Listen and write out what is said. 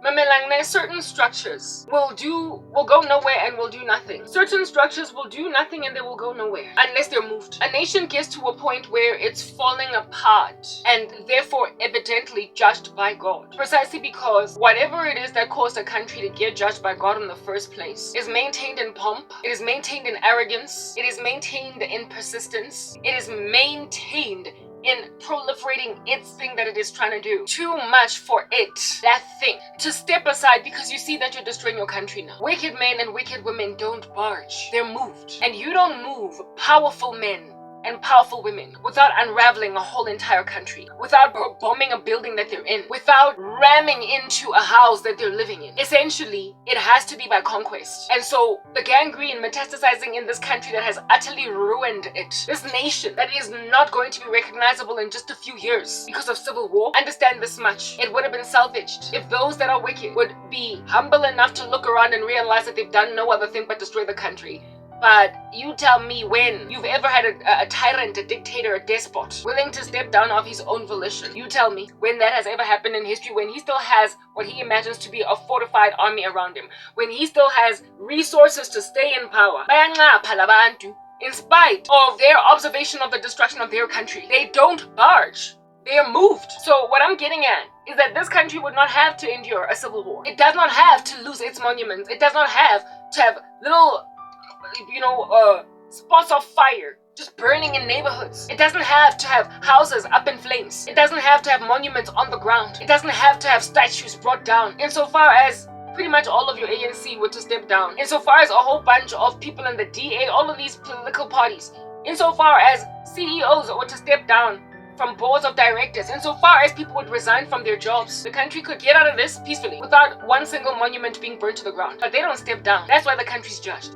Mamelang, certain structures will go nowhere and will do nothing. Certain structures will do nothing and they will go nowhere unless they're moved. A nation gets to a point where it's falling apart and therefore evidently judged by God. Precisely because whatever it is that caused a country to get judged by God in the first place is maintained in pomp, it is maintained in arrogance, it is maintained in persistence, it is maintained in proliferating its thing that it is trying to do. Too much for that thing, to step aside because you see that you're destroying your country now. Wicked men and wicked women don't barge, they're moved. And you don't move powerful men and powerful women without unraveling a whole entire country, without bombing a building that they're in, without ramming into a house that they're living in. Essentially, it has to be by conquest. And so the gangrene metastasizing in this country that has utterly ruined it, this nation that is not going to be recognizable in just a few years because of civil war, understand this much: it would have been salvaged if those that are wicked would be humble enough to look around and realize that they've done no other thing but destroy the country. But you tell me when you've ever had a tyrant, a dictator, a despot willing to step down of his own volition. You tell me when that has ever happened in history, when he still has what he imagines to be a fortified army around him, when he still has resources to stay in power. In spite of their observation of the destruction of their country, they don't barge. They are moved. So what I'm getting at is that this country would not have to endure a civil war. It does not have to lose its monuments. It does not have to have little spots of fire just burning in neighborhoods. It doesn't have to have houses up in flames. It doesn't have to have monuments on the ground. It doesn't have to have statues brought down. Insofar as pretty much all of your ANC were to step down, insofar as a whole bunch of people in the DA, all of these political parties, insofar as CEOs were to step down from boards of directors, insofar as people would resign from their jobs, the country could get out of this peacefully without one single monument being burnt to the ground. But they don't step down. That's why the country's judged.